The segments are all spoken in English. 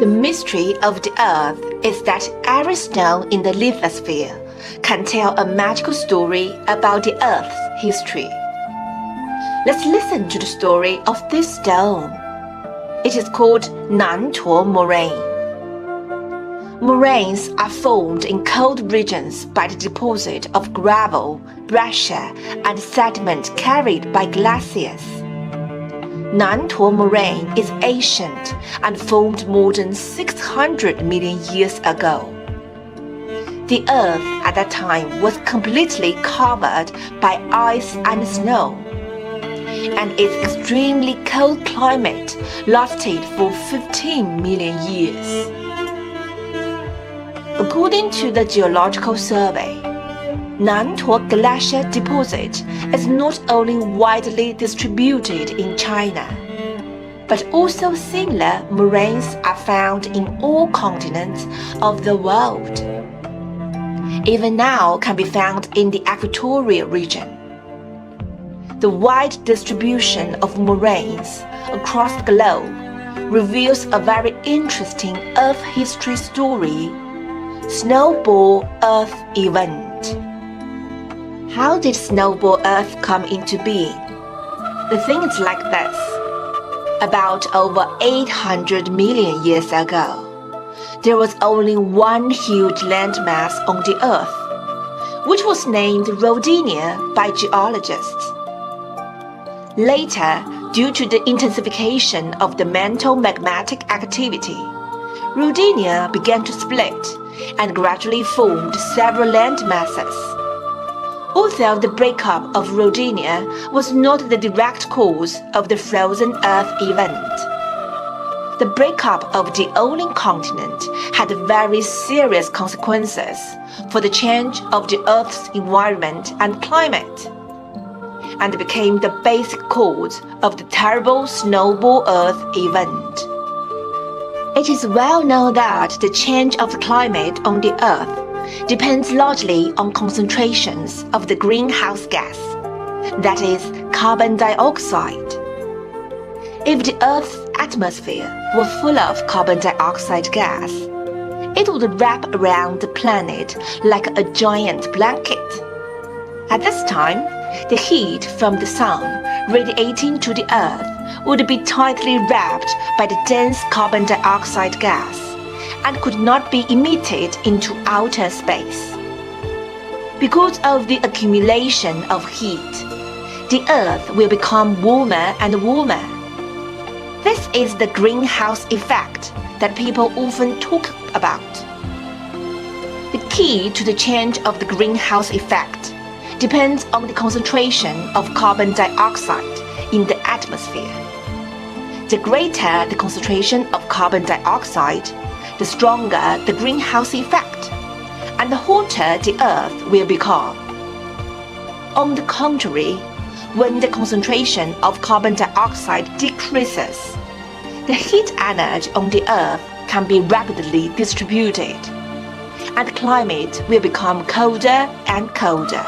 The mystery of the Earth is that every stone in the lithosphere can tell a magical story about the Earth's history. Let's listen to the story of this stone. It is called南沱moraine. Moraines are formed in cold regions by the deposit of gravel, breccia, and sediment carried by glaciers.南沱moraine is ancient and formed more than 600 million years ago. The Earth at that time was completely covered by ice and snow, and its extremely cold climate lasted for 15 million years. According to the Geological Survey,南沱glacier deposit is not only widely distributed in China, but also similar moraines are found in all continents of the world. Even now can be found in the equatorial region. The wide distribution of moraines across the globe reveals a very interesting Earth history story: Snowball Earth event. How did Snowball Earth come into being? The thing is like this. About over 800 million years ago, there was only one huge landmass on the Earth, which was named Rodinia by geologists. Later, due to the intensification of the mantle magmatic activity, Rodinia began to split and gradually formed several landmasses. Although the breakup of Rodinia was not the direct cause of the frozen Earth event, the breakup of the Ocean continent had very serious consequences for the change of the Earth's environment and climate, and became the basic cause of the terrible Snowball Earth event. It is well known that the change of the climate on the Earth depends largely on concentrations of the greenhouse gas, that is, carbon dioxide. If the Earth's atmosphere were full of carbon dioxide gas, it would wrap around the planet like a giant blanket. At this time, the heat from the sun radiating to the Earth would be tightly wrapped by the dense carbon dioxide gas and could not be emitted into outer space. Because of the accumulation of heat, the Earth will become warmer and warmer. This is the greenhouse effect that people often talk about. The key to the change of the greenhouse effect depends on the concentration of carbon dioxide in the atmosphere. The greater the concentration of carbon dioxide, the stronger the greenhouse effect, and the hotter the Earth will become. On the contrary, when the concentration of carbon dioxide decreases, the heat energy on the Earth can be rapidly distributed, and the climate will become colder and colder.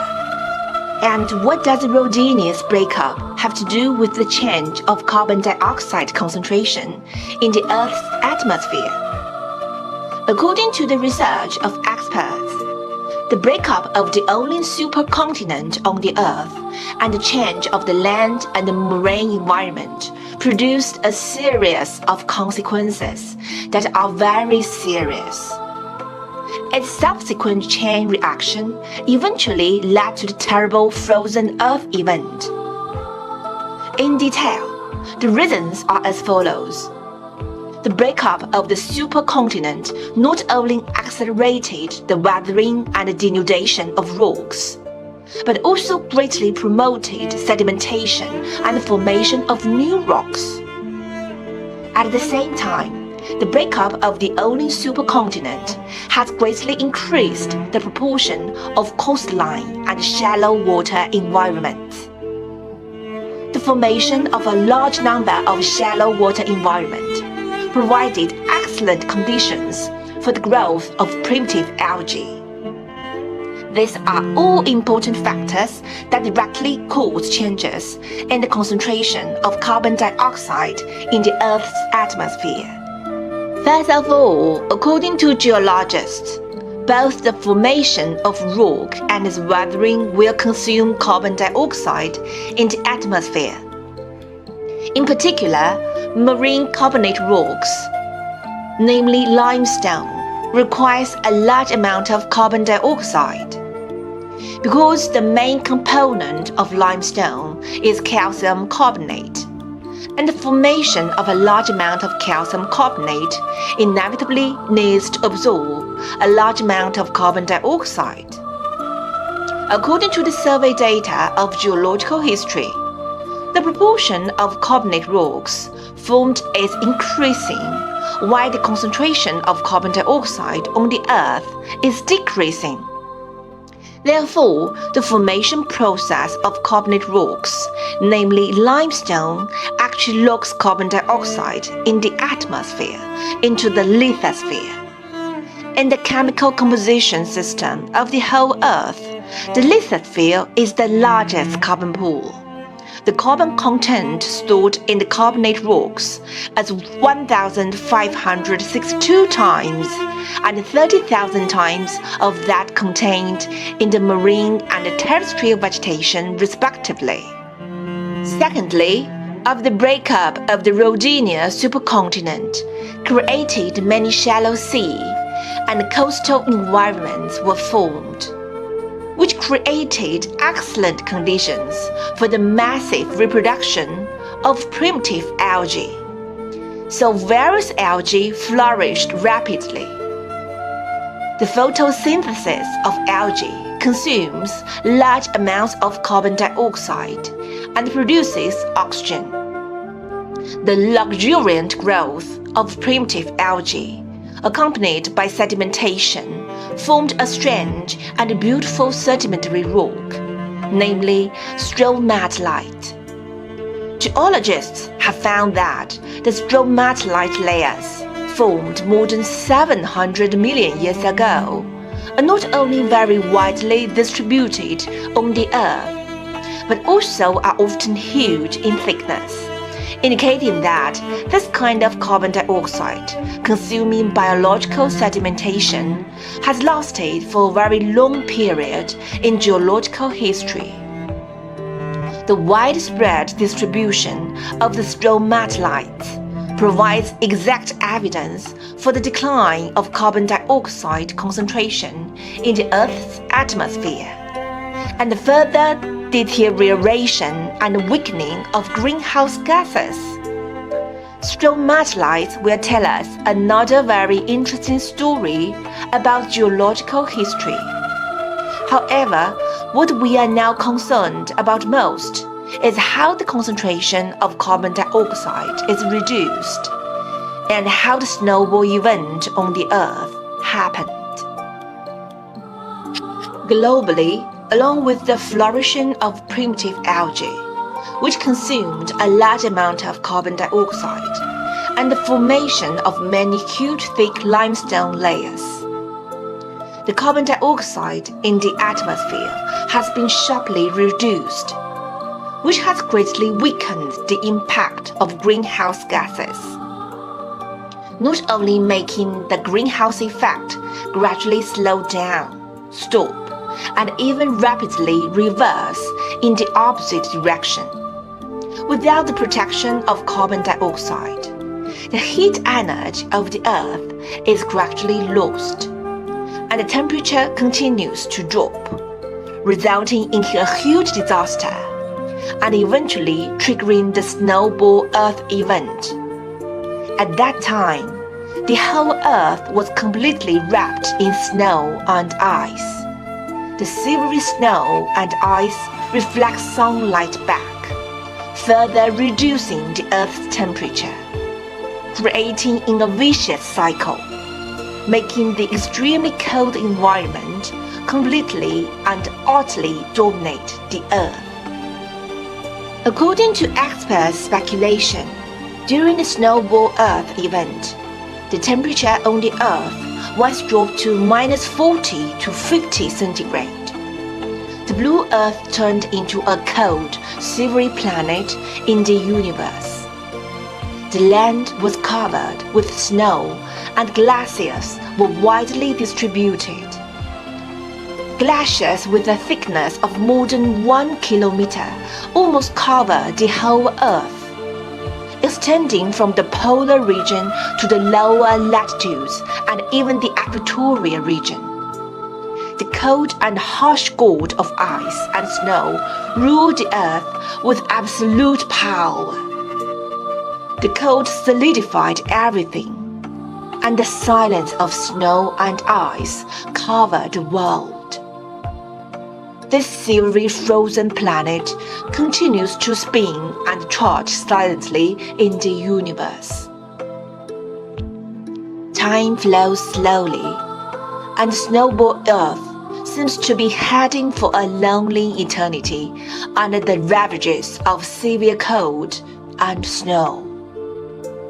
And what does Rodinia's breakup have to do with the change of carbon dioxide concentration in the Earth's atmosphere? According to the research of experts, the breakup of the only supercontinent on the Earth and the change of the land and the marine environment produced a series of consequences that are very serious. Its subsequent chain reaction eventually led to the terrible frozen Earth event. In detail, the reasons are as follows. The breakup of the supercontinent not only accelerated the weathering and denudation of rocks, but also greatly promoted sedimentation and the formation of new rocks. At the same time, the breakup of the only supercontinent has greatly increased the proportion of coastline and shallow water environments. The formation of a large number of shallow water environments provided excellent conditions for the growth of primitive algae. These are all important factors that directly cause changes in the concentration of carbon dioxide in the Earth's atmosphere. First of all, according to geologists, both the formation of rock and its weathering will consume carbon dioxide in the atmosphere. In particular, marine carbonate rocks, namely limestone, requires a large amount of carbon dioxide. Because the main component of limestone is calcium carbonate, and the formation of a large amount of calcium carbonate inevitably needs to absorb a large amount of carbon dioxide. According to the survey data of geological history, the proportion of carbonate rocks formed is increasing, while the concentration of carbon dioxide on the Earth is decreasing. Therefore, the formation process of carbonate rocks, namely limestone, actually locks carbon dioxide in the atmosphere into the lithosphere. In the chemical composition system of the whole Earth, the lithosphere is the largest carbon pool. The carbon content stored in the carbonate rocks is 1,562 times and 30,000 times of that contained in the marine and terrestrial vegetation respectively. Secondly, of the breakup of the Rodinia supercontinent created many shallow sea and coastal environments were formed, which created excellent conditions for the massive reproduction of primitive algae. So various algae flourished rapidly. The photosynthesis of algae consumes large amounts of carbon dioxide and produces oxygen. The luxuriant growth of primitive algae, accompanied by sedimentation, formed a strange and beautiful sedimentary rock, namely stromatolite. Geologists have found that the stromatolite layers formed more than 700 million years ago are not only very widely distributed on the Earth, but also are often huge in thickness, indicating that this kind of carbon dioxide consuming biological sedimentation has lasted for a very long period in geological history. The widespread distribution of the stromatolites provides exact evidence for the decline of carbon dioxide concentration in the Earth's atmosphere, and the further deterioration and weakening of greenhouse gases. Stromatolites will tell us another very interesting story about geological history. However, what we are now concerned about most is how the concentration of carbon dioxide is reduced and how the snowball event on the Earth happened. Globally, along with the flourishing of primitive algae, which consumed a large amount of carbon dioxide, and the formation of many huge thick limestone layers, the carbon dioxide in the atmosphere has been sharply reduced, which has greatly weakened the impact of greenhouse gases, not only making the greenhouse effect gradually slow down, stop, and even rapidly reverse in the opposite direction. Without the protection of carbon dioxide, the heat energy of the Earth is gradually lost, and the temperature continues to drop, resulting in a huge disaster, and eventually triggering the snowball Earth event. At that time, the whole Earth was completely wrapped in snow and ice. The silvery snow and ice reflect sunlight back, further reducing the Earth's temperature, creating in a vicious cycle, making the extremely cold environment completely and utterly dominate the Earth. According to expert speculation, during the snowball Earth event, the temperature on the Earth once dropped to -40 to 50 centigrade. The blue Earth turned into a cold, silvery planet in the universe. The land was covered with snow and glaciers were widely distributed. Glaciers with a thickness of more than 1 kilometer almost cover the whole Earth, extending from the polar region to the lower latitudes and even the equatorial region. The cold and harsh god of ice and snow ruled the earth with absolute power. The cold solidified everything, and the silence of snow and ice covered the world. This silvery frozen planet continues to spin and trot silently in the universe. Time flows slowly, and snowball Earth seems to be heading for a lonely eternity under the ravages of severe cold and snow.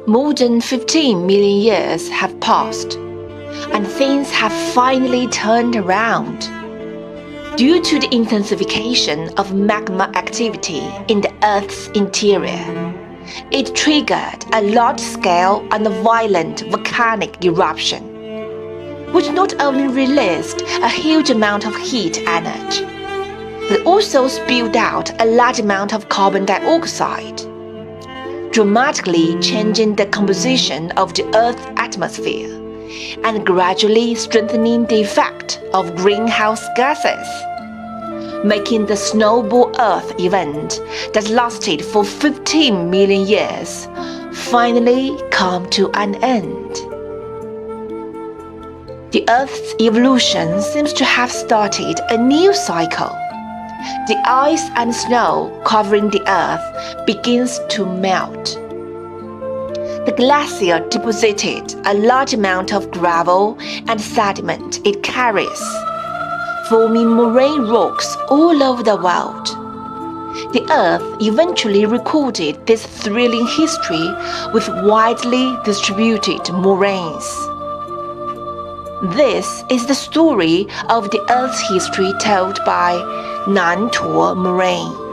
More than 15 million years have passed, and things have finally turned around. Due to the intensification of magma activity in the Earth's interior, it triggered a large-scale and violent volcanic eruption, which not only released a huge amount of heat energy, but also spewed out a large amount of carbon dioxide, dramatically changing the composition of the Earth's atmosphere and gradually strengthening the effect of greenhouse gases, making the snowball Earth event that lasted for 15 million years finally come to an end. The Earth's evolution seems to have started a new cycle. The ice and snow covering the Earth begins to melt. The glacier deposited a large amount of gravel and sediment it carries, forming moraine rocks all over the world. The Earth eventually recorded this thrilling history with widely distributed moraines. This is the story of the Earth's history told by南沱Moraine.